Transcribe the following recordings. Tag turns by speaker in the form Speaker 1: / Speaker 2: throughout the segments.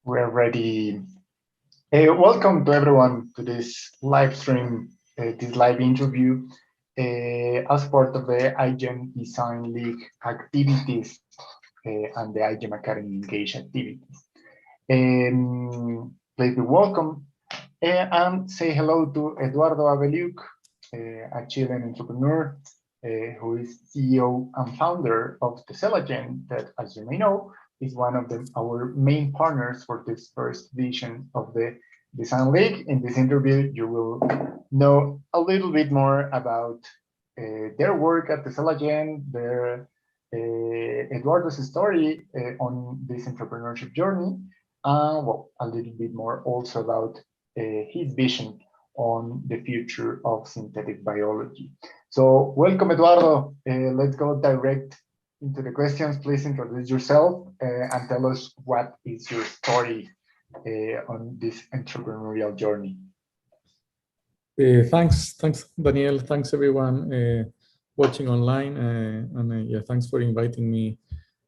Speaker 1: We're ready. Welcome to everyone to this live stream, this live interview as part of the iGEM Design League activities and the iGEM Academy Engage activities. Please be welcome and say hello to Eduardo Abeliuk, a Chilean entrepreneur who is CEO and founder of the Celagen, that, as you may know, is one of our main partners for this first edition of the Design League. In this interview, you will know a little bit more about their work at the Celagen, their Eduardo's story on this entrepreneurship journey, and well, a little bit more also about his vision on the future of synthetic biology. So welcome, Eduardo. Let's go direct into the questions. Please introduce yourself and tell us what is your story on this entrepreneurial journey.
Speaker 2: Thanks, Daniel. Thanks, everyone watching online. Yeah, thanks for inviting me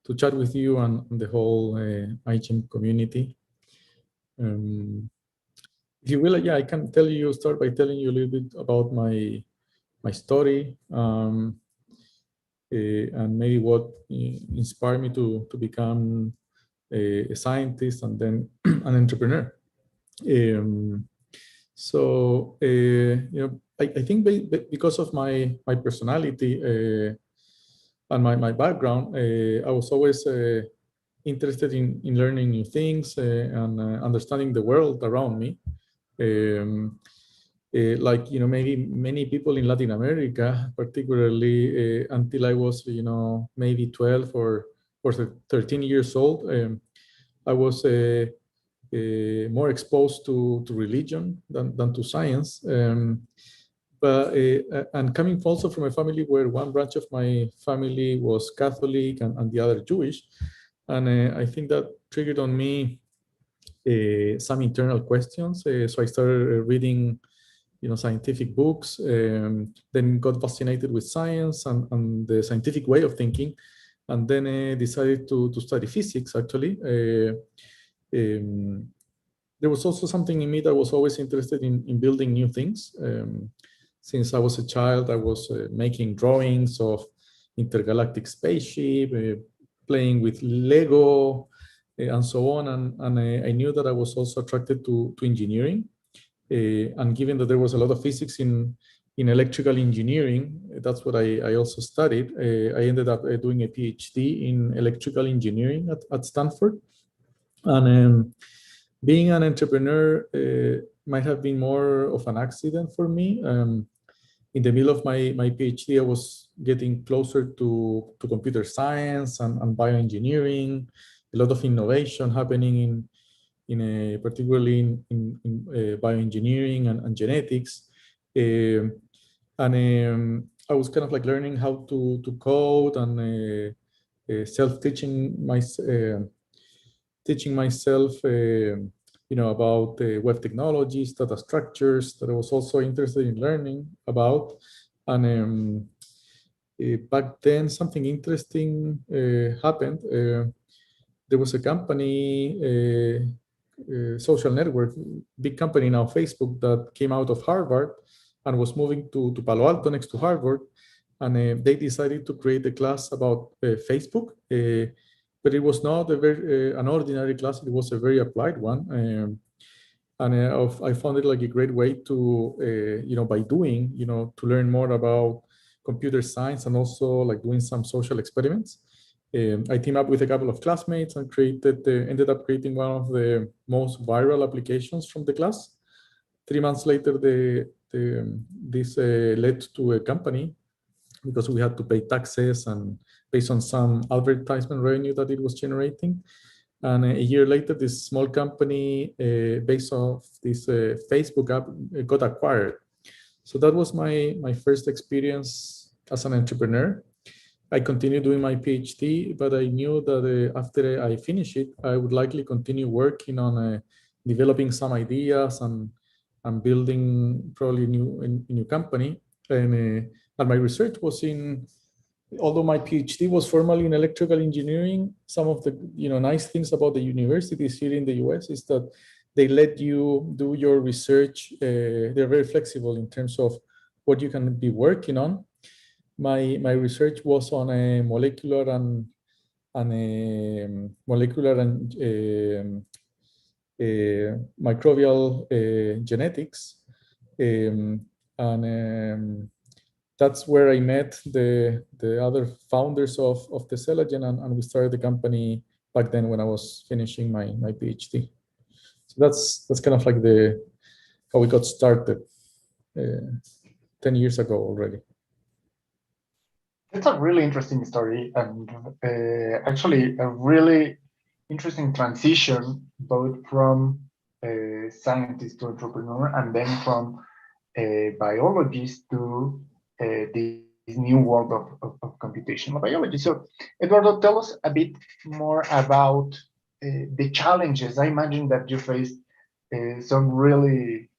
Speaker 2: to chat with you and the whole iGEM community. If you will, yeah, I can start by telling you a little bit about my story and maybe what inspired me to become a scientist and then an entrepreneur. So you know, I think because of my personality and my background, I was always interested in learning new things and understanding the world around me. Like, you know, maybe many people in Latin America, particularly until I was, you know, maybe 12 or 13 years old, I was more exposed to religion than to science. And coming also from a family where one branch of my family was Catholic and the other Jewish, and I think that triggered on me some internal questions. So I started reading, you know, scientific books, then got fascinated with science and the scientific way of thinking, and then decided to study physics, actually. There was also something in me that was always interested in building new things. Since I was a child, I was making drawings of intergalactic spaceship, playing with Lego, and so on. And I knew that I was also attracted to engineering. And given that there was a lot of physics in electrical engineering, that's what I also studied. I ended up doing a PhD in electrical engineering at Stanford. And being an entrepreneur might have been more of an accident for me. In the middle of my PhD, I was getting closer to computer science and bioengineering, a lot of innovation happening particularly in bioengineering and genetics. I was kind of like learning how to code and self-teaching teaching myself, you know, about web technologies, data structures that I was also interested in learning about. And back then, something interesting happened. There was a company, social network, big company now, Facebook, that came out of Harvard and was moving to Palo Alto next to Harvard. And they decided to create a class about Facebook. But it was not an ordinary class, it was a very applied one. I found it like a great way to, you know, by doing, you know, to learn more about computer science and also like doing some social experiments. I teamed up with a couple of classmates and ended up creating one of the most viral applications from the class. 3 months later, this led to a company because we had to pay taxes and based on some advertisement revenue that it was generating. And a year later, this small company based off this Facebook app got acquired. So that was my first experience as an entrepreneur. I continued doing my PhD, but I knew that after I finish it, I would likely continue working on developing some ideas and building probably a new company. And my research was in although my PhD was formally in electrical engineering, some of the nice things about the universities here in the US is that they let you do your research. They're very flexible in terms of what you can be working on. My research was on a molecular and microbial genetics, and that's where I met the other founders of the Celagen, and we started the company back then when I was finishing my PhD. So that's kind of like how we got started 10 years ago already.
Speaker 1: It's a really interesting story, and actually a really interesting transition, both from scientist to entrepreneur, and then from biologist to this new world of computational biology. So, Eduardo, tell us a bit more about the challenges. I imagine that you faced some really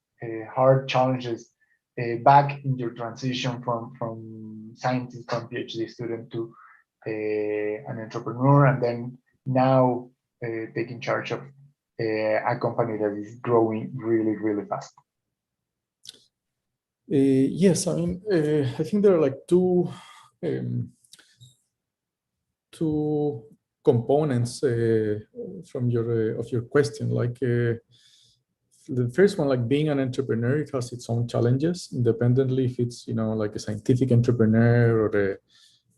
Speaker 1: hard challenges back in your transition from scientist, from PhD student to an entrepreneur, and then now taking charge of a company that is growing really, really fast.
Speaker 2: Yes, I mean, I think there are like two components from your question. Like the first one, like being an entrepreneur, it has its own challenges, independently if it's like a scientific entrepreneur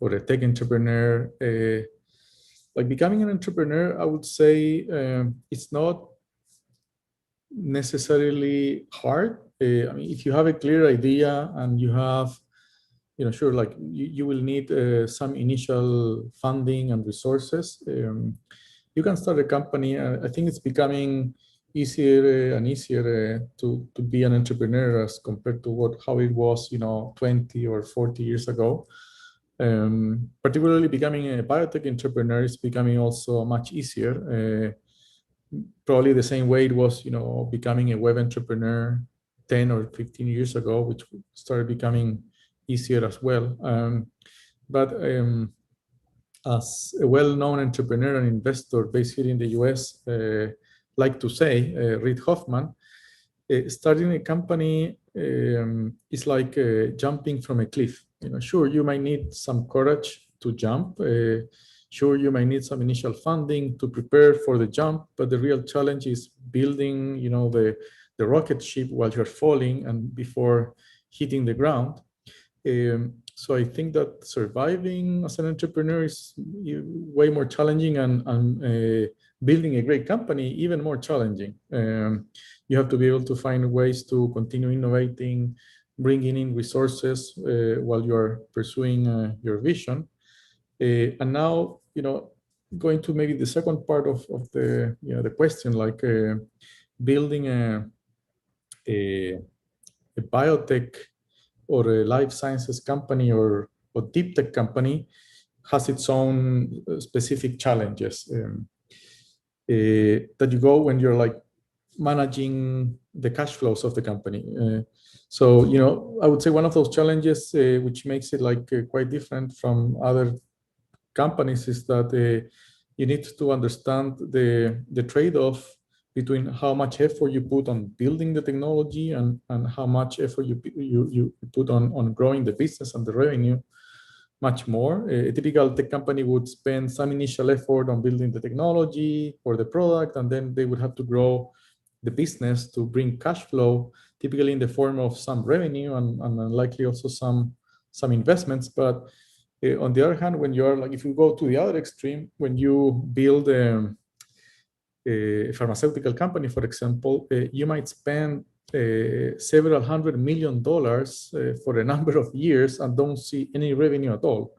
Speaker 2: or a tech entrepreneur. Like becoming an entrepreneur, I would say it's not necessarily hard. I mean, if you have a clear idea and you have, sure, like you will need some initial funding and resources. You can start a company. I think it's becoming easier and easier to be an entrepreneur as compared to how it was, 20 or 40 years ago. Particularly becoming a biotech entrepreneur is becoming also much easier. Probably the same way it was, becoming a web entrepreneur 10 or 15 years ago, which started becoming easier as well. But as a well-known entrepreneur and investor based here in the US, like to say, Reid Hoffman, starting a company is like jumping from a cliff. Sure, you might need some courage to jump. Sure, you might need some initial funding to prepare for the jump, but the real challenge is building, the rocket ship while you're falling and before hitting the ground. So I think that surviving as an entrepreneur is way more challenging, and building a great company even more challenging. You have to be able to find ways to continue innovating, bringing in resources while you're pursuing your vision. And now, going to maybe the second part of the the question, like building a biotech or a life sciences company or deep tech company has its own specific challenges that you go when you're like managing the cash flows of the company. So, I would say one of those challenges which makes it like quite different from other companies is that you need to understand the trade-off between how much effort you put on building the technology and how much effort you put on growing the business and the revenue much more. A typical tech company would spend some initial effort on building the technology or the product, and then they would have to grow the business to bring cash flow, typically in the form of some revenue and likely also some investments. But on the other hand, when you're like, if you go to the other extreme, when you build a pharmaceutical company, for example, you might spend several $100 million for a number of years and don't see any revenue at all.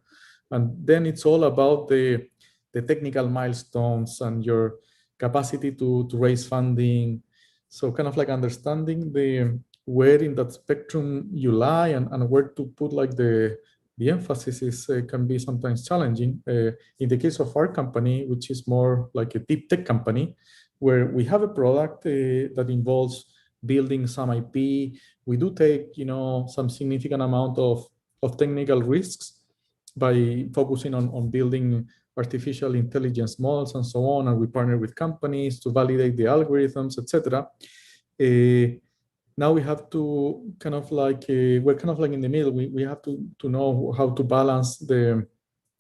Speaker 2: And then it's all about the technical milestones and your capacity to raise funding. So kind of like understanding where in that spectrum you lie and where to put like the emphasis can be sometimes challenging. In the case of our company, which is more like a deep tech company, where we have a product that involves building some IP, we do take some significant amount of technical risks. by focusing on building artificial intelligence models and so on, and we partner with companies to validate the algorithms, etc. Now we have to kind of like, we're kind of like in the middle. We have to know how to balance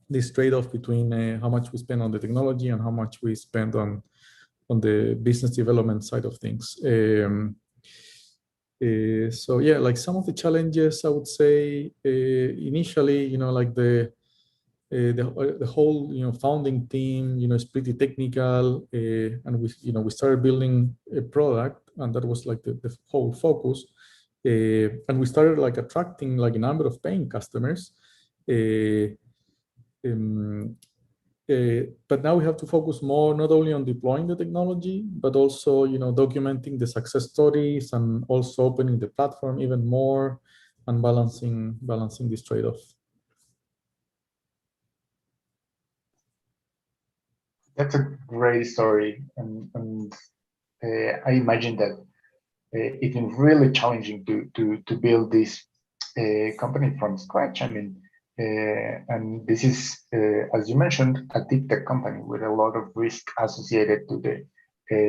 Speaker 2: this trade-off between how much we spend on the technology and how much we spend on the business development side of things. So yeah, like some of the challenges I would say initially, like the whole founding team is pretty technical, and we started building a product, and that was like the whole focus, and we started like attracting like a number of paying customers. But now we have to focus more not only on deploying the technology, but also documenting the success stories and also opening the platform even more and balancing this trade-off.
Speaker 1: That's a great story, and I imagine that it's been really challenging to build this company from scratch. I mean, and this is, as you mentioned, a deep tech company with a lot of risk associated to the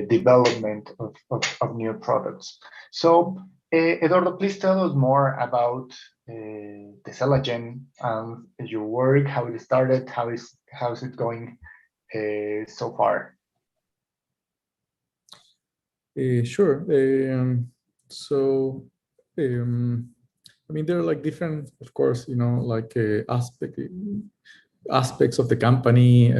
Speaker 1: development of new products. So, Eduardo, please tell us more about Teselagen and your work, how it started, how's it going so far?
Speaker 2: Sure. So, I mean, there are like different, of course, like aspects of the company.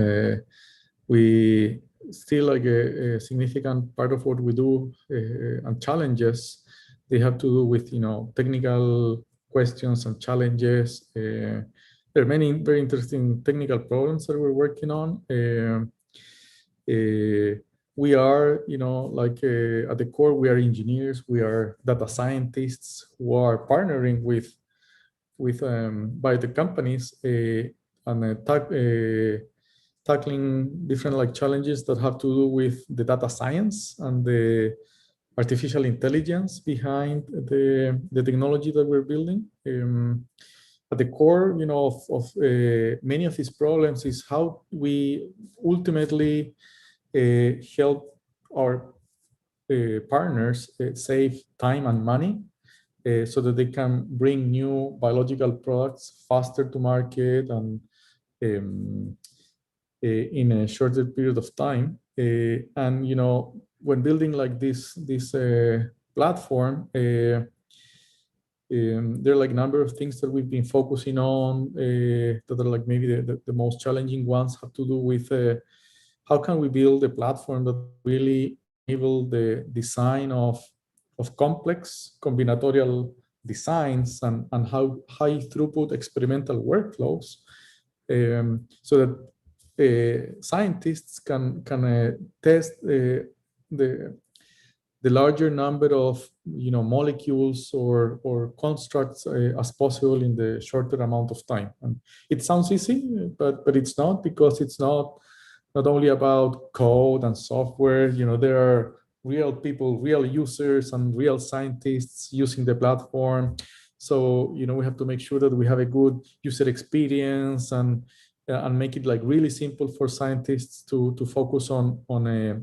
Speaker 2: We still like a significant part of what we do and challenges, they have to do with technical questions and challenges. There are many very interesting technical problems that we're working on. We are, like at the core, we are engineers, we are data scientists who are partnering with biotech companies and tackling different like challenges that have to do with the data science and the artificial intelligence behind the technology that we're building. At the core, of many of these problems is how we ultimately help our partners save time and money so that they can bring new biological products faster to market and in a shorter period of time. And when building like this platform, there are like a number of things that we've been focusing on that are like maybe the most challenging ones have to do with how can we build a platform that really enable the design of complex combinatorial designs and how high throughput experimental workflows, so that scientists can test the larger number of molecules or constructs as possible in the shorter amount of time. And it sounds easy, but it's not, because it's not only about code and software. There are real people, real users, and real scientists using the platform. So we have to make sure that we have a good user experience and make it like really simple for scientists to focus on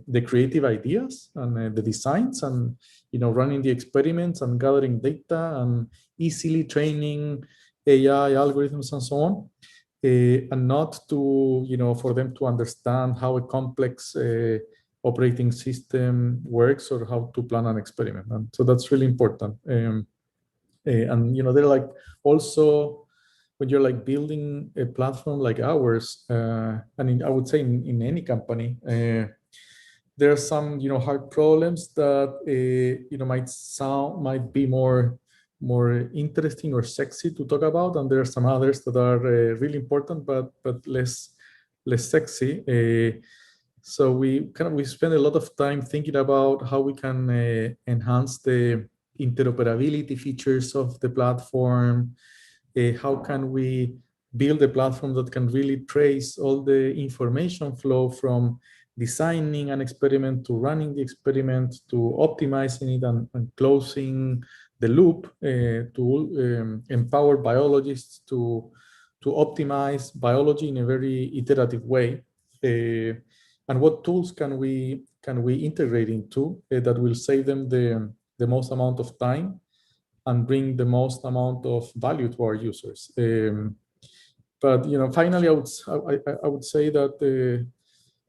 Speaker 2: the creative ideas and the designs and running the experiments and gathering data and easily training AI algorithms and so on, and not to for them to understand how a complex operating system works or how to plan an experiment. And so that's really important. And they're like also, when you're like building a platform like ours, and I would say in any company, there are some hard problems that might be more interesting or sexy to talk about, and there are some others that are really important but less sexy. So we spend a lot of time thinking about how we can enhance the interoperability features of the platform. How can we build a platform that can really trace all the information flow from designing an experiment to running the experiment to optimizing it and closing the loop to empower biologists to optimize biology in a very iterative way. And what tools can we integrate into that will save them the most amount of time and bring the most amount of value to our users. But finally, I would say that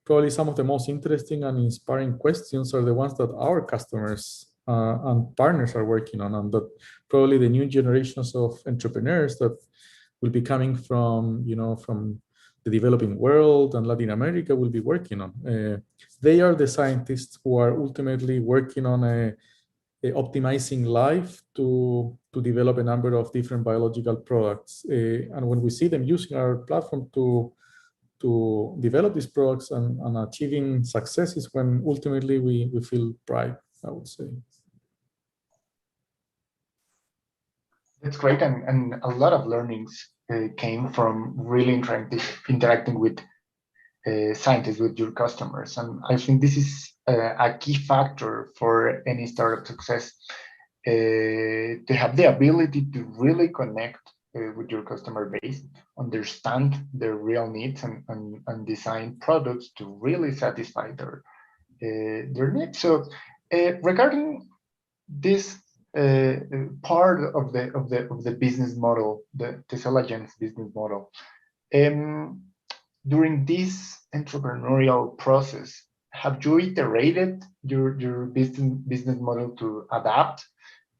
Speaker 2: probably some of the most interesting and inspiring questions are the ones that our customers and partners are working on, and that probably the new generations of entrepreneurs that will be coming from from the developing world and Latin America will be working on. They are the scientists who are ultimately working on optimizing life to develop a number of different biological products. And when we see them using our platform to develop these products and achieving success is when ultimately we feel pride, I would say.
Speaker 1: That's great, and a lot of learnings came from really interacting with scientists, with your customers. And I think this is a key factor for any startup success, to have the ability to really connect with your customer base, understand their real needs, and design products to really satisfy their needs. So regarding this part of the business model, the TESELAGEN's business model, during this entrepreneurial process, have you iterated your business model to adapt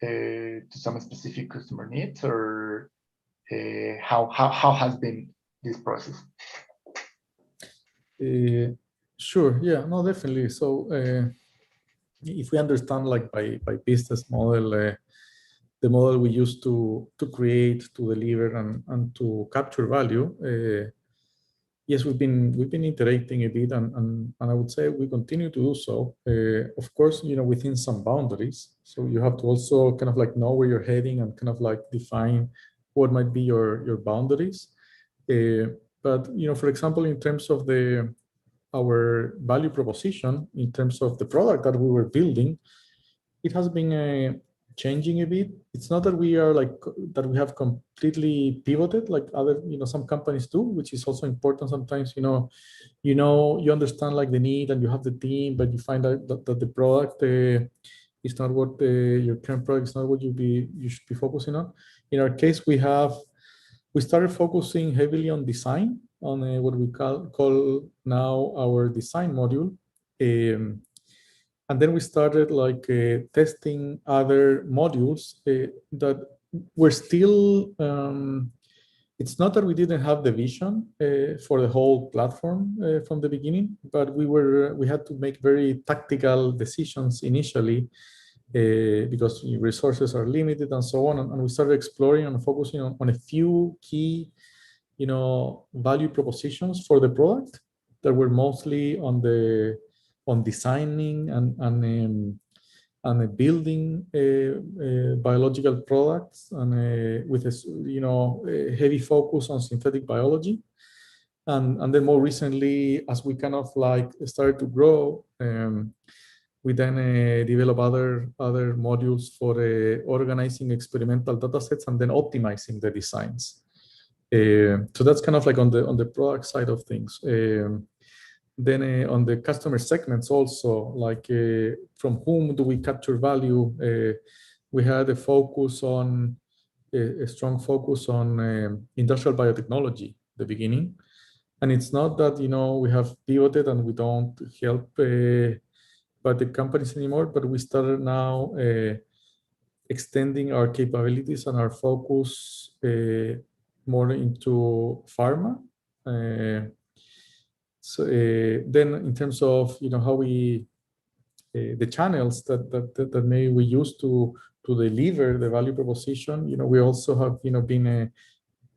Speaker 1: to some specific customer needs, or how has been this process?
Speaker 2: Sure, yeah, no, definitely. So if we understand like by business model, the model we use to create, to deliver, and to capture value, yes, we've been iterating a bit, and I would say we continue to do so. Of course, within some boundaries. So you have to also kind of like know where you're heading and kind of like define what might be your boundaries. But for example, in terms of our value proposition, in terms of the product that we were building, it has been changing a bit. It's not that we are that we have completely pivoted like other some companies do, which is also important sometimes. You understand like the need and you have the team, but you find out that the product is not what your current product is not what you should be focusing on. In our case, we started focusing heavily on design, on what we call now our design module. And then we started testing other modules that were still, it's not that we didn't have the vision for the whole platform from the beginning, but we had to make very tactical decisions initially because resources are limited and so on. And we started exploring and focusing on a few key value propositions for the product that were mostly on designing and building biological products, and with a heavy focus on synthetic biology. And then more recently, as we kind of started to grow, we then develop other modules for organizing experimental data sets and then optimizing the designs. So that's kind of like on the product side of things. Then on the customer segments also, from whom do we capture value? We had a strong focus on industrial biotechnology at the beginning. And it's not that, we have pivoted and we don't help biotech companies anymore, but we started now extending our capabilities and our focus more into pharma. So then in terms of how we the channels that maybe we use to deliver the value proposition, we also have been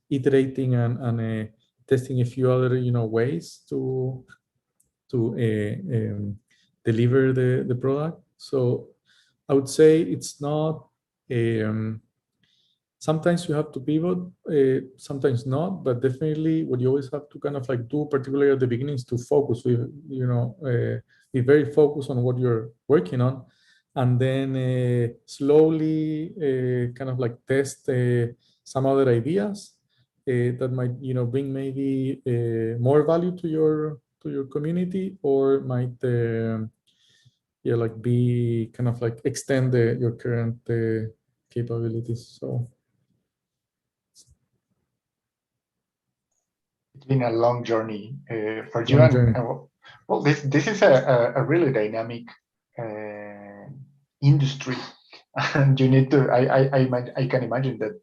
Speaker 2: iterating and testing a few other ways to deliver the product. So I would say it's not sometimes you have to pivot, sometimes not, but definitely what you always have to kind of do, particularly at the beginning, is to focus. Be very focused on what you're working on, and then slowly kind of test some other ideas, that might bring maybe more value to your community, or might yeah, like be kind of like extend your current capabilities. So
Speaker 1: it's been a long journey for you,
Speaker 2: long
Speaker 1: and
Speaker 2: journey.
Speaker 1: well, this is a really dynamic industry, and you need to. I can imagine that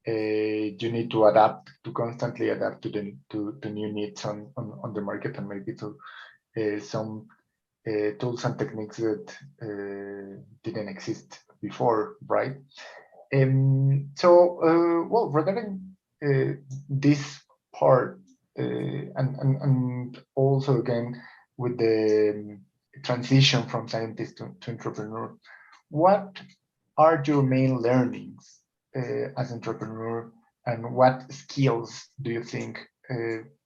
Speaker 1: you need to adapt, to constantly adapt to the to new needs on the market, and maybe to some tools and techniques that didn't exist before, right? Well, regarding this part, and also again with the transition from scientist to entrepreneur, what are your main learnings as entrepreneur, and what skills do you think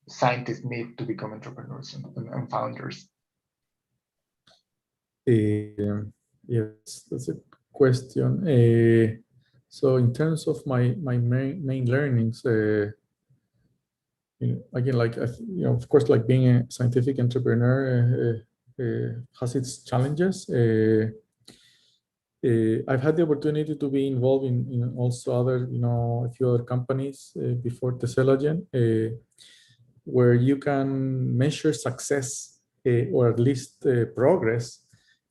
Speaker 1: scientists need to become entrepreneurs and founders?
Speaker 2: Yes, that's a question. So in terms of my main learnings, again, like of course, like being a scientific entrepreneur has its challenges. I've had the opportunity to be involved in also other, a few other companies before Teselagen, where you can measure success or at least progress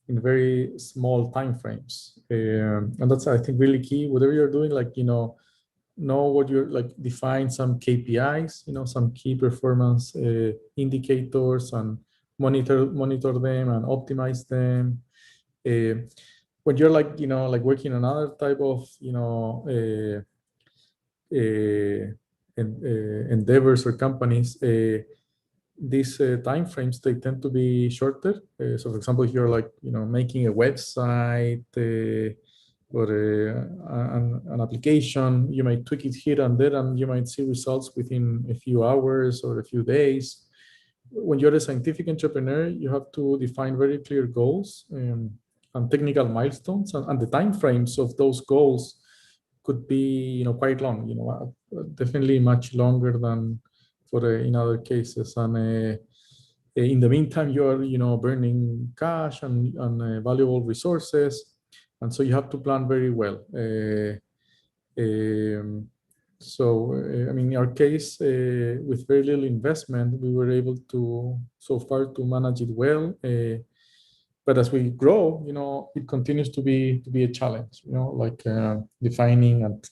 Speaker 2: in very small time frames. And that's, I think, really key. Whatever you're doing, like, know what you're like, define some KPIs, some key performance indicators, and monitor them and optimize them. When you're like, like working on other type of, endeavors or companies, these time frames, they tend to be shorter. So for example, if you're like, making a website or an application, you might tweak it here and there, and you might see results within a few hours or a few days. When you're a scientific entrepreneur, you have to define very clear goals and technical milestones, and the time frames of those goals could be, quite long. Definitely much longer than for in other cases. And in the meantime, you're, burning cash and valuable resources, and so you have to plan very well. I mean, in our case, with very little investment, we were able to, so far, to manage it well. But as we grow, it continues to be a challenge. Like defining and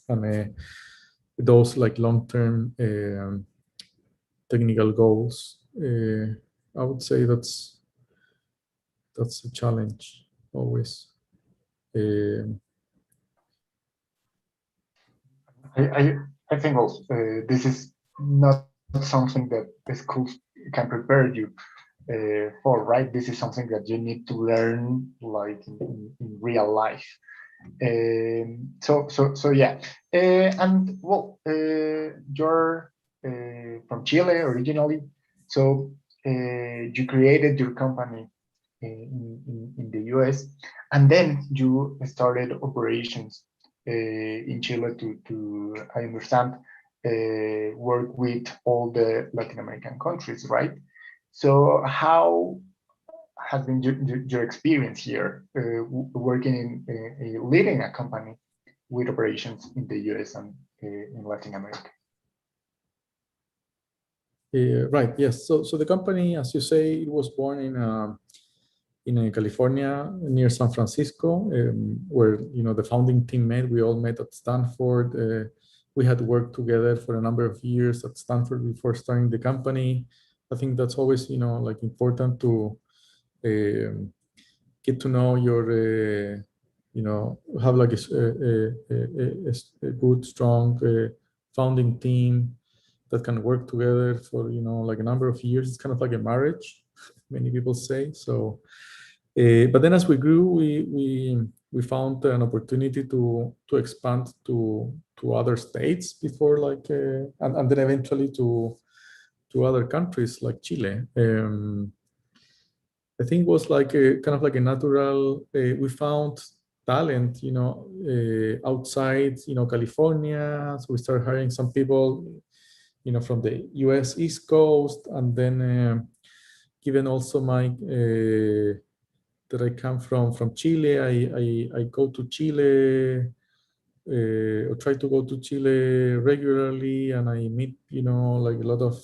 Speaker 2: those like long-term technical goals. I would say that's a challenge always.
Speaker 1: I think also this is not something that the schools can prepare you for, right? This is something that you need to learn like in real life. So yeah. And well, you're from Chile originally, so you created your company in the US, and then you started operations in Chile to I understand, work with all the Latin American countries, right? So how has been your experience here working in leading a company with operations in the US and in Latin America?
Speaker 2: Right. Yes. So the company, as you say, it was born in California near San Francisco, where the founding team met. We all met at Stanford. We had worked together for a number of years at Stanford before starting the company. I think that's always like important to get to know your have like a good, strong founding team that can work together for like a number of years. It's kind of like a marriage, many people say. So but then as we grew, we found an opportunity to expand to other states before, like and then eventually to other countries like Chile. I think it was like a kind of like a natural. We found talent, outside, California. So we started hiring some people from the US East Coast, and then given also my that I come from Chile, I go to Chile or try to go to Chile regularly, and I meet like a lot of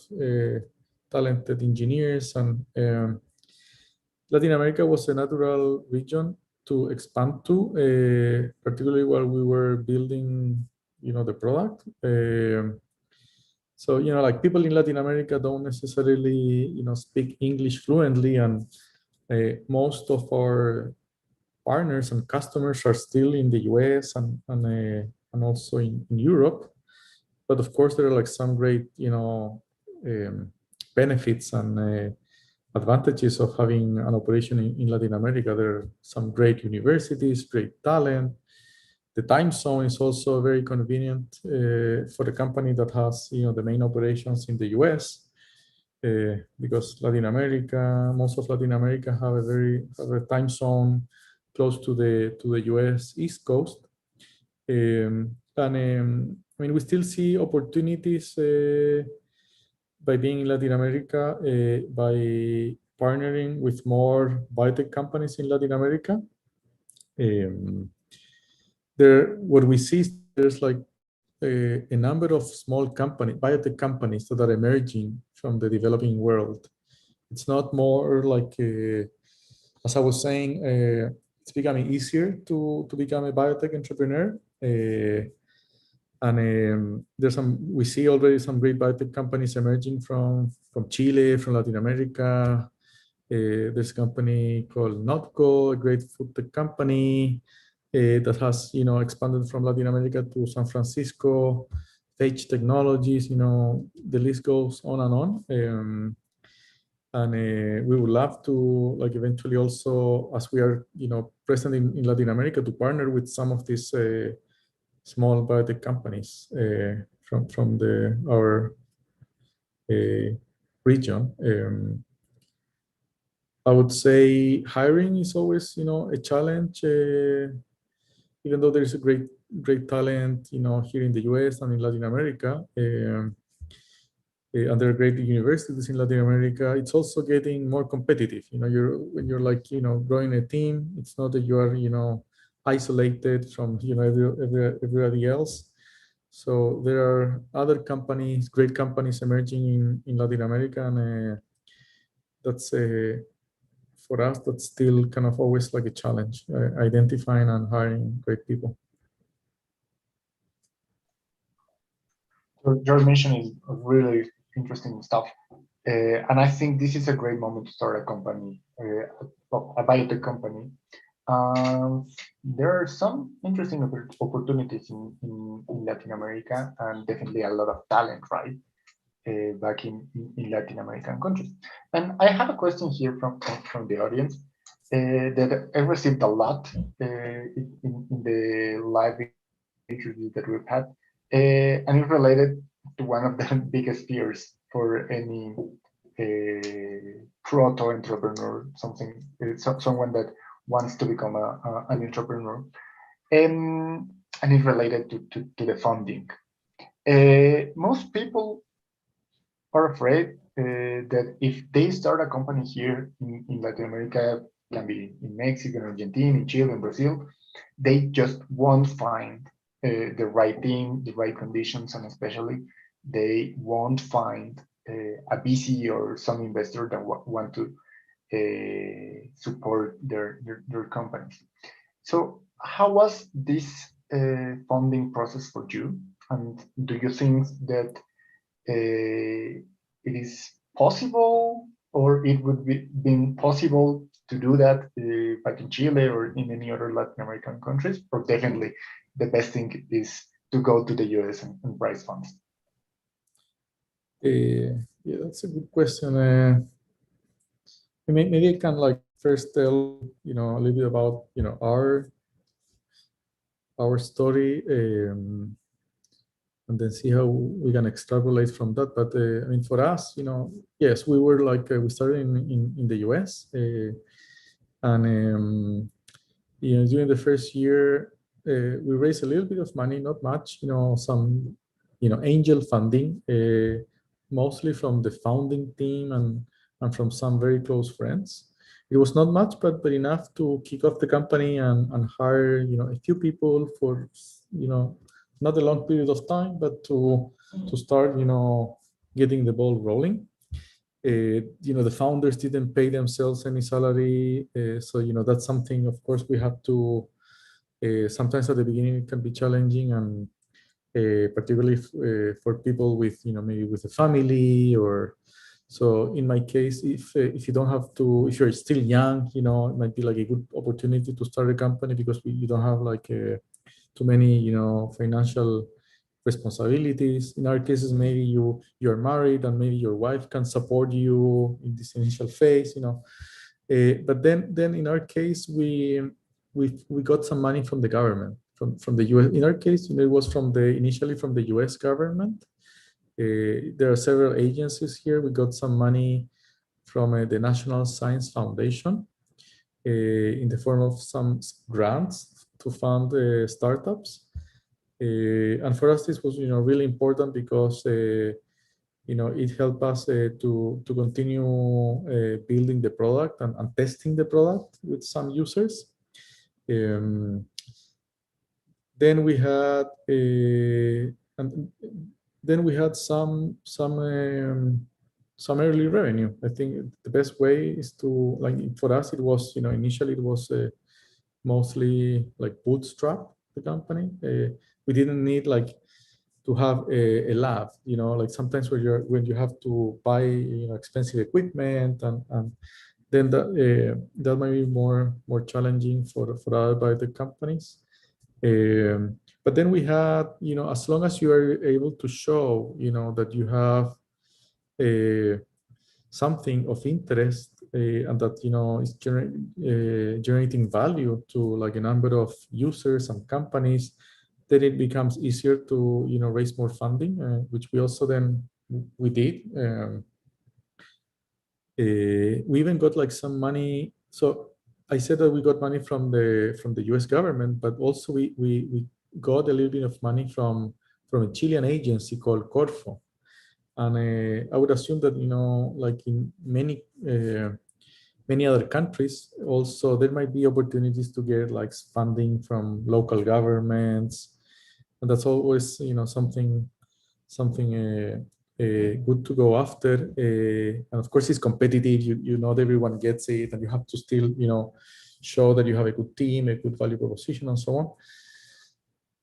Speaker 2: talented engineers, and Latin America was a natural region to expand to, particularly while we were building the product. So like people in Latin America don't necessarily speak English fluently, and most of our partners and customers are still in the US and also in Europe. But of course, there are like some great benefits and advantages of having an operation in Latin America. There are some great universities, great talent. The time zone is also very convenient for the company that has the main operations in the US. Because most of Latin America have a time zone close to the US East Coast. I mean, we still see opportunities by being in Latin America, by partnering with more biotech companies in Latin America. What we see is there's like a number of small biotech companies that are emerging from the developing world. It's not more like, as I was saying, it's becoming easier to become a biotech entrepreneur. And we see already some great biotech companies emerging from Chile, from Latin America. There's a company called Notco, a great food tech company that has expanded from Latin America to San Francisco. Phage Technologies, the list goes on and on. And we would love to, like, eventually also, as we are present in Latin America, to partner with some of these small biotech companies from our region. I would say hiring is always a challenge, even though there's a great talent here in the US and in Latin America. And there are great universities in Latin America. It's also getting more competitive. When you're like growing a team, it's not that you are isolated from everybody else. So there are other companies, great companies emerging in Latin America, and that's for us, that's still kind of always like a challenge, identifying and hiring great people.
Speaker 1: Your mission is really interesting stuff. And I think this is a great moment to start a company, a biotech company. There are some interesting opportunities in Latin America, and definitely a lot of talent, right? Back in Latin American countries. And I have a question here from the audience that I received a lot in the live interview that we've had, and it's related to one of the biggest fears for any proto entrepreneur, someone that wants to become an entrepreneur, and it's related to the funding. Most people are afraid that if they start a company here in Latin America, can be in Mexico, in Argentina, in Chile, in Brazil, they just won't find the right thing, the right conditions, and especially they won't find a VC or some investor that want to support their companies. So how was this funding process for you? And do you think that it is possible, or it would be been possible to do that back in Chile or in any other Latin American countries? Or definitely the best thing is to go to the US and raise funds?
Speaker 2: Yeah, that's a good question. Maybe I can like first tell a little bit about our story, and then see how we can extrapolate from that. But I mean, for us, yes, we were like we started in the US, and during the first year, we raised a little bit of money, not much, some angel funding. mostly from the founding team and from some very close friends. It was not much, but enough to kick off the company and hire, a few people for, not a long period of time, but to start, getting the ball rolling. The founders didn't pay themselves any salary, so that's something. Of course, we have to. Sometimes at the beginning it can be challenging, and particularly for people with, maybe with a family or. So in my case, if you don't have to, if you're still young, it might be like a good opportunity to start a company because you don't have like too many, financial responsibilities. In our cases, maybe you're married and maybe your wife can support you in this initial phase, but then in our case, we got some money from the government, from the US. In our case, it was initially from the US government. There are several agencies here. We got some money from the National Science Foundation in the form of some grants to fund startups. And for us, this was, really important because, it helped us to continue building the product and testing the product with some users. Then we had and then we had some early revenue. I think the best way is to, like, for us it was, initially it was mostly like bootstrap the company. We didn't need like to have a lab, like sometimes when you have to buy, expensive equipment and then that might be more challenging for other biotech companies. But then we had, as long as you are able to show, that you have something of interest and that, is generating value to like a number of users and companies, then it becomes easier to, raise more funding, which we also then we did. We even got like some money. So I said that we got money from the US government, but also we got a little bit of money from a Chilean agency called Corfo. And I would assume that, like in many other countries, also there might be opportunities to get like funding from local governments, and that's always, something good to go after. And of course, it's competitive. Not everyone gets it, and you have to still, show that you have a good team, a good value proposition, and so on.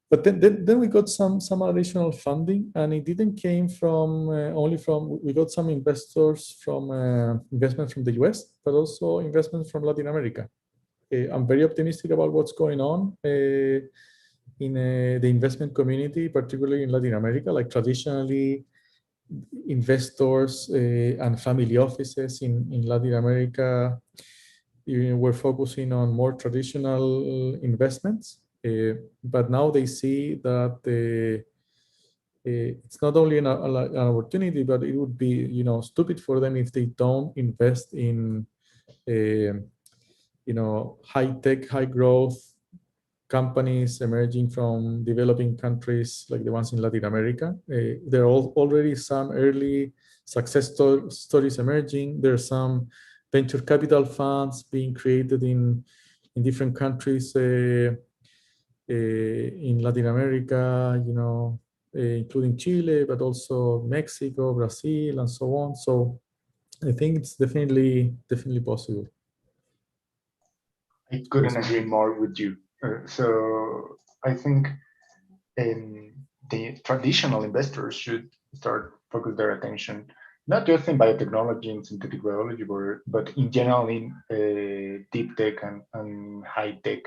Speaker 2: But then we got some additional funding, and it didn't came from only from. We got some investors from investment from the US, but also investment from Latin America. I'm very optimistic about what's going on in the investment community, particularly in Latin America. Like traditionally, investors and family offices in Latin America were focusing on more traditional investments. But now they see that it's not only an opportunity, but it would be, stupid for them if they don't invest in, high tech, high growth companies emerging from developing countries like the ones in Latin America. There are already some early success stories emerging. There are some venture capital funds being created in different countries in Latin America, including Chile, but also Mexico, Brazil, and so on. So I think it's definitely possible.
Speaker 1: I couldn't agree more with you. So I think the traditional investors should start focus their attention not just in biotechnology and synthetic biology, but in general in deep tech and high tech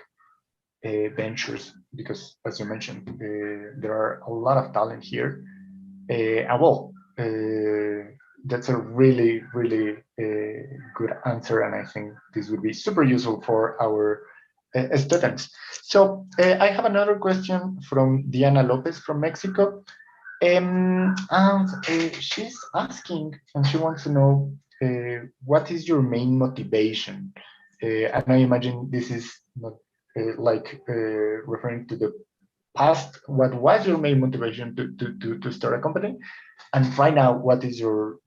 Speaker 1: ventures, because as you mentioned, there are a lot of talent here. That's a really good answer, and I think this would be super useful for our students. So I have another question from Diana Lopez from Mexico. And she's asking, and she wants to know, what is your main motivation? And I imagine this is not referring to the past, what was your main motivation to start a company, and right now, what is your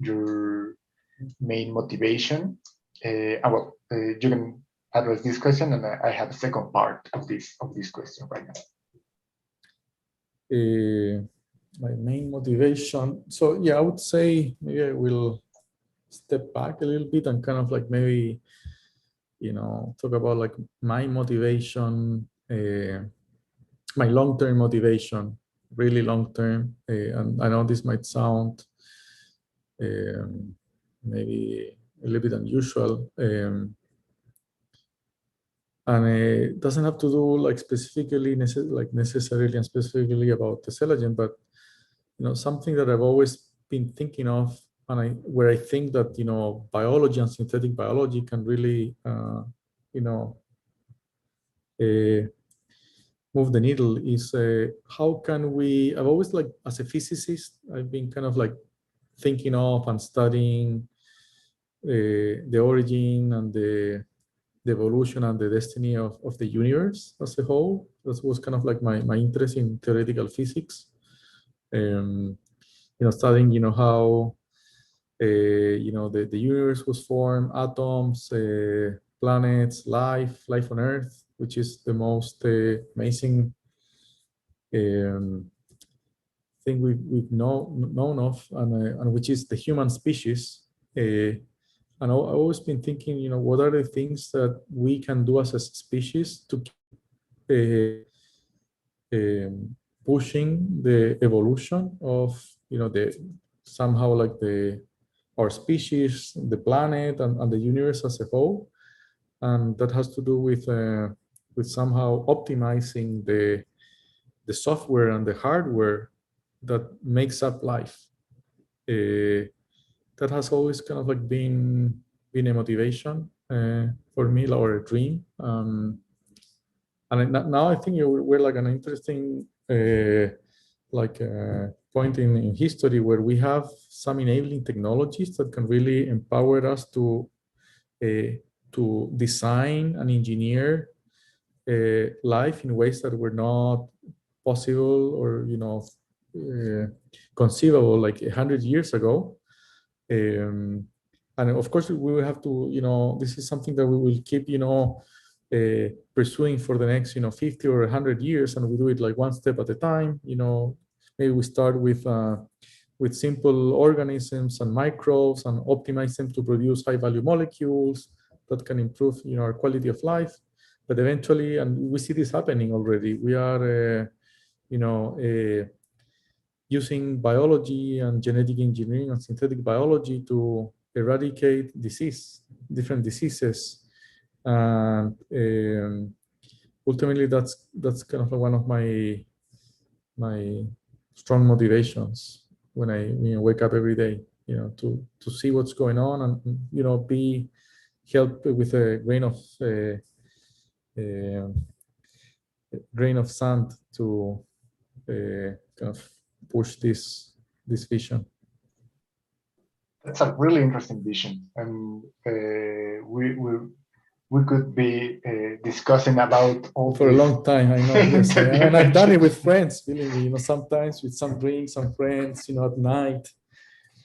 Speaker 1: main motivation? You can address this question, and I have a second part of this question right now.
Speaker 2: My main motivation. So yeah, I would say maybe I will step back a little bit and kind of like maybe, talk about like my motivation, my long-term motivation, really long-term. And I know this might sound maybe a little bit unusual. And it doesn't have to do like specifically, necessarily and specifically about the Celagen, but something that I've always been thinking of, and where I think that biology and synthetic biology can really move the needle is how can we? I've always like, as a physicist, I've been kind of like thinking of and studying the origin and the evolution and the destiny of the universe as a whole. That was kind of like my interest in theoretical physics. Studying, how, the universe was formed, atoms, planets, life on Earth, which is the most amazing thing we've known of, and which is the human species. And I've always been thinking, what are the things that we can do as a species to keep pushing the evolution of, somehow like our species, the planet, and the universe as a whole. And that has to do with somehow optimizing the software and the hardware that makes up life. That has always kind of like been a motivation for me, or a dream. And now I think we're like an interesting point in history where we have some enabling technologies that can really empower us to design and engineer life in ways that were not possible or conceivable like 100 years ago. And of course, we will have to, this is something that we will keep, pursuing for the next, 50 or 100 years, and we do it like one step at a time. Maybe we start with simple organisms and microbes and optimize them to produce high-value molecules that can improve, our quality of life. But eventually, and we see this happening already, we are, using biology and genetic engineering and synthetic biology to eradicate different diseases. And ultimately, that's kind of one of my strong motivations when I wake up every day, to see what's going on and be helped with a grain of sand to kind of push this vision.
Speaker 1: That's a really interesting vision, and we could be discussing about all
Speaker 2: for a long time. I know, yes, and I've done it with friends. Believe me, sometimes with some drinks, some friends, at night.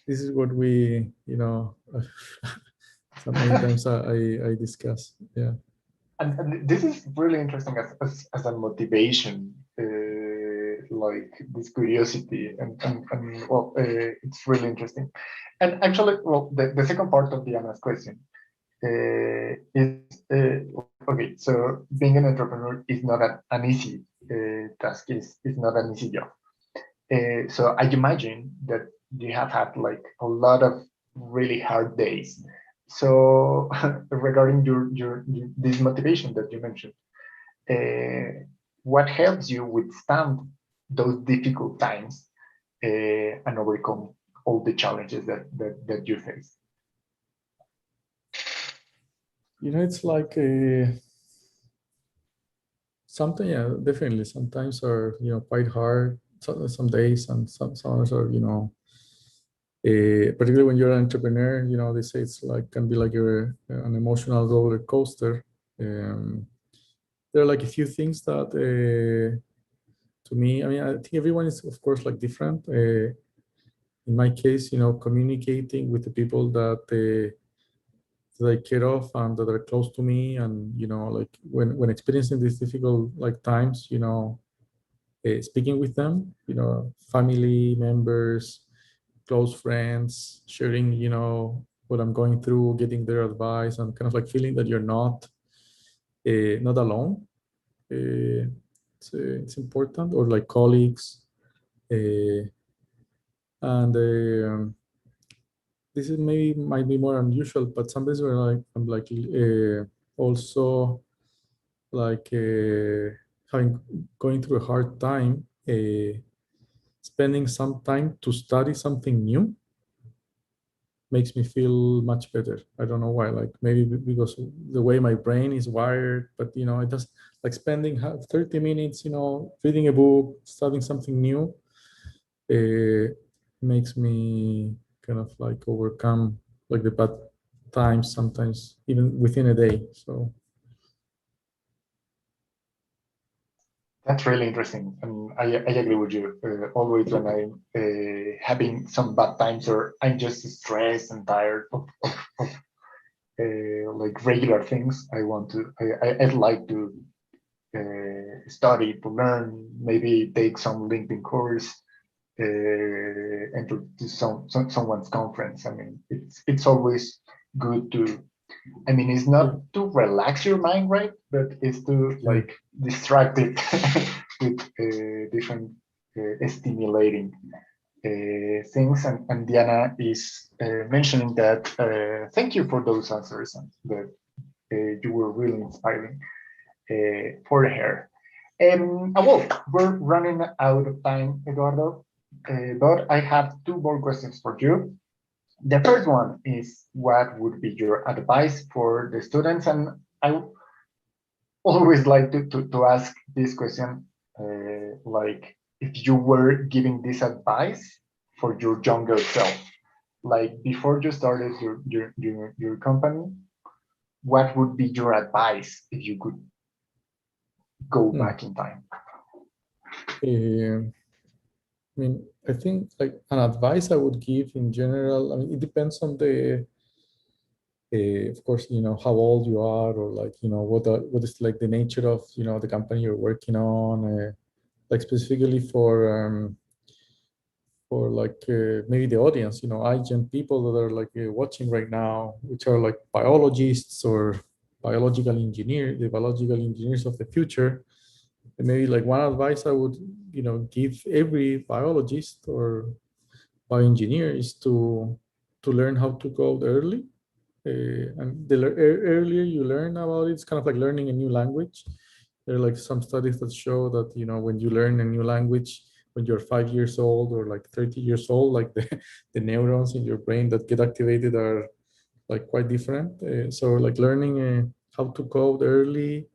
Speaker 2: This is what we, so many times I discuss. Yeah.
Speaker 1: And this is really interesting as a motivation, like this curiosity, and well, it's really interesting. And actually, well, the second part of Diana's question is okay. So being an entrepreneur is not an easy task. Is not an easy job. So I imagine that you have had like a lot of really hard days. So regarding your this motivation that you mentioned, what helps you withstand those difficult times and overcome all the challenges that you face?
Speaker 2: It's like something, yeah, definitely. Sometimes are quite hard. Some days, and some others are particularly when you're an entrepreneur. They say it's like can be like an emotional roller coaster. There are like a few things that to me. I mean, I think everyone is, of course, like different. In my case, communicating with the people that I care of and that are close to me, and like when experiencing these difficult like times, speaking with them, family members, close friends, sharing, what I'm going through, getting their advice, and kind of like feeling that you're not alone. It's important, or like colleagues, uh, and this is maybe might be more unusual, but sometimes I'm like also like having going through a hard time, spending some time to study something new makes me feel much better. I don't know why, like maybe because the way my brain is wired, but it just like spending 30 minutes, reading a book, studying something new, makes me kind of like overcome like the bad times sometimes, even within a day. So
Speaker 1: That's really interesting, and I agree with you. Always when I'm having some bad times, or I'm just stressed and tired of like regular things, I'd like to study, to learn, maybe take some LinkedIn course, enter to someone's conference. I mean, it's always good to. I mean, it's not to relax your mind, right? But it's to like distract it with different stimulating things. And Diana is mentioning that. Thank you for those answers, and that you were really inspiring for her. Well, we're running out of time, Eduardo, but I have two more questions for you. The first one is, what would be your advice for the students? And I always like to ask this question, like if you were giving this advice for your younger self, like before you started your company, what would be your advice if you could go back in time?
Speaker 2: I mean, I think like an advice I would give in general, I mean, it depends on of course, how old you are, or like, what is like the nature of, the company you're working on, like specifically for like maybe the audience, iGen people that are like watching right now, which are like biologists or the biological engineers of the future. And maybe like one advice I would, give every biologist or bioengineer is to learn how to code early. And the earlier you learn about it, it's kind of like learning a new language. There are like some studies that show that, when you learn a new language, when you're 5 years old or like 30 years old, like the neurons in your brain that get activated are like quite different. So like learning how to code early,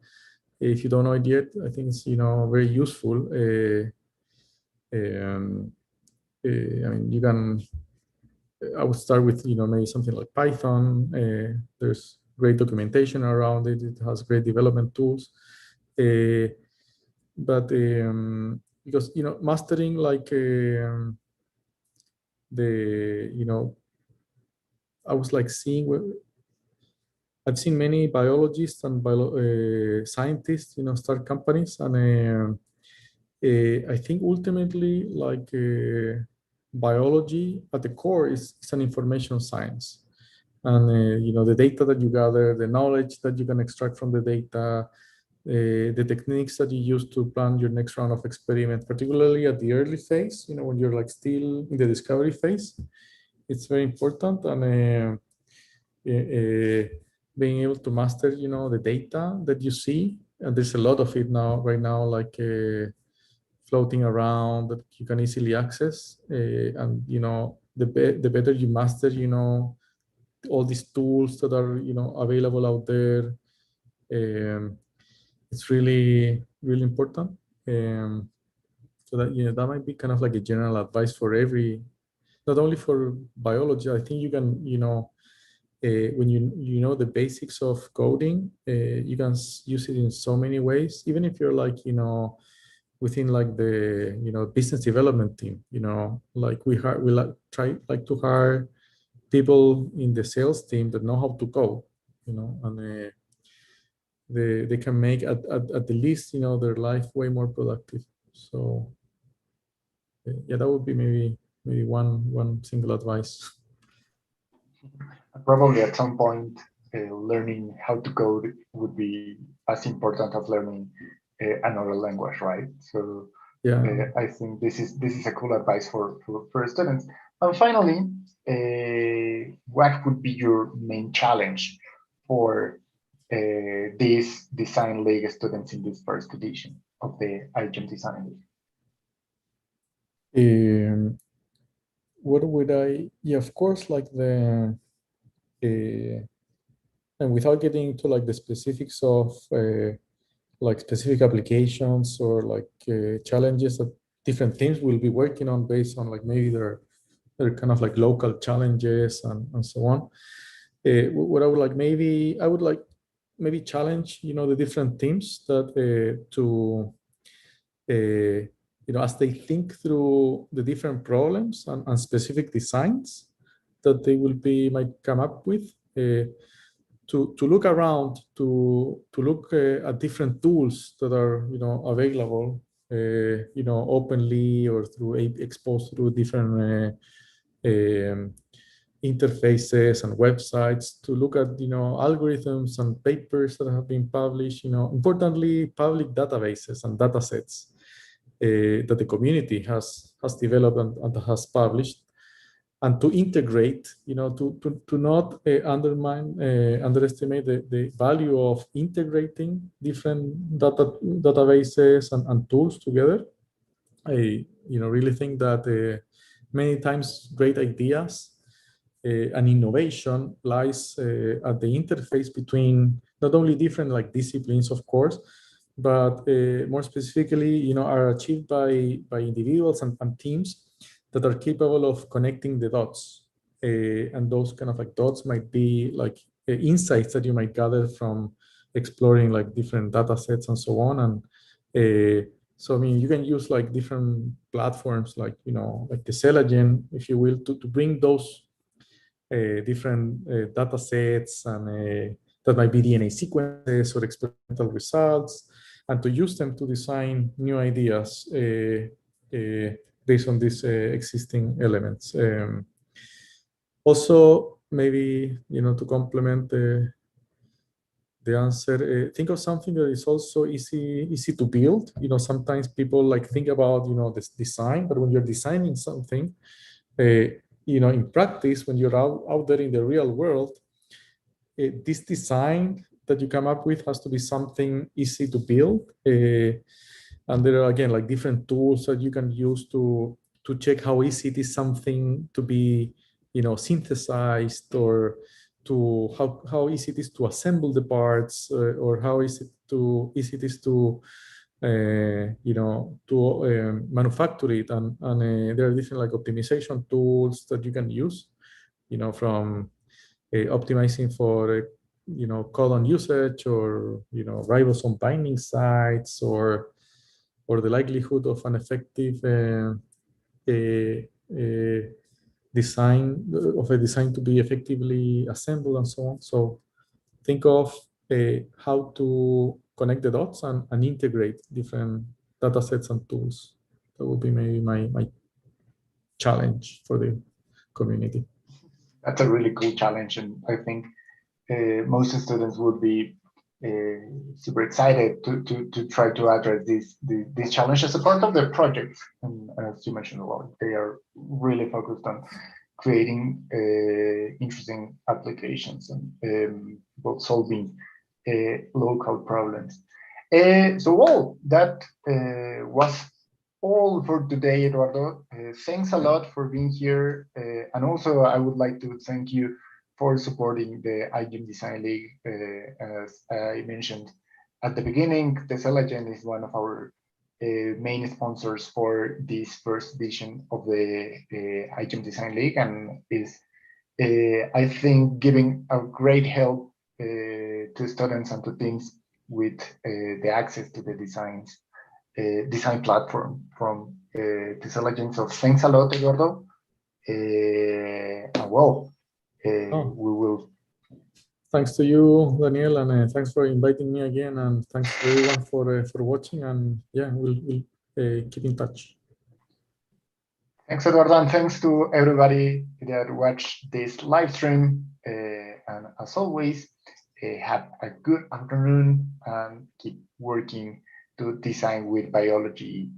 Speaker 2: if you don't know it yet, I think it's, very useful. I mean, I would start with, maybe something like Python. There's great documentation around it. It has great development tools. But because, mastering like I was like I've seen many biologists and scientists, start companies, and I think ultimately, like biology at the core is an information science, and the data that you gather, the knowledge that you can extract from the data, the techniques that you use to plan your next round of experiment, particularly at the early phase, when you're like still in the discovery phase, it's very important. And being able to master, the data that you see, and there's a lot of it right now, like floating around that you can easily access, and the better you master, all these tools that are available out there. It's really really important. So that that might be kind of like a general advice for not only for biology. I think you can when you know the basics of coding, you can use it in so many ways. Even if you're like within like the business development team. Like we like to hire people in the sales team that know how to code. And they can make at the least their life way more productive. So yeah, that would be maybe one single advice.
Speaker 1: Probably at some point, learning how to code would be as important as learning another language, right? So
Speaker 2: Yeah.
Speaker 1: I think this is a cool advice for students. And finally, what would be your main challenge for these Design League students in this first edition of the IGEM Design League?
Speaker 2: What would I? Yeah, of course, like and without getting into like the specifics of like specific applications or like challenges that different teams will be working on based on like maybe their kind of like local challenges and so on. What I would like, I would like maybe challenge the different teams that to as they think through the different problems and specific designs that they might come up with, to look around, to look at different tools that are available openly or through exposed through different interfaces and websites, to look at algorithms and papers that have been published, importantly public databases and data sets that the community has developed and has published, and to integrate, to not underestimate the value of integrating different databases and tools together. I really think that many times great ideas and innovation lies at the interface between not only different like disciplines, of course, but more specifically, are achieved by individuals and teams that are capable of connecting the dots. And those kind of like dots might be like insights that you might gather from exploring like different data sets and so on. And so, I mean, you can use like different platforms like, like the Celagen, if you will, to bring those different data sets and that might be DNA sequences or experimental results, and to use them to design new ideas based on these existing elements. Also, maybe, to complement the answer, think of something that is also easy to build. Sometimes people like think about, this design, but when you're designing something, in practice, when you're out there in the real world, this design that you come up with has to be something easy to build. And there are, again, like different tools that you can use to check how easy it is something to be, synthesized, or to how easy it is to assemble the parts, or how easy it is to manufacture it. And there are different like optimization tools that you can use, from optimizing for codon usage, or ribosome binding sites, or the likelihood of an effective design of a design to be effectively assembled, and so on. So think of how to connect the dots and integrate different data sets and tools. That would be maybe my challenge for the community.
Speaker 1: That's a really cool challenge, and I think most students would be super excited to try to address this challenge as a part of their project. And as you mentioned, they are really focused on creating interesting applications and both solving local problems. So that was all for today, Eduardo. Thanks a lot for being here. And also, I would like to thank you for supporting the IGEM Design League. As I mentioned at the beginning, the Celagen is one of our main sponsors for this first edition of the IGEM Design League, and is, I think, giving a great help to students and to teams with the access to the designs design platform from TESOLAGEN. So thanks a lot, Eduardo. Well, we will.
Speaker 2: Thanks to you, Daniel, and thanks for inviting me again, and thanks to everyone for watching. And yeah, we'll keep in touch.
Speaker 1: Thanks, Eduardo, and thanks to everybody that watched this live stream. And as always, have a good afternoon and keep working to design with biology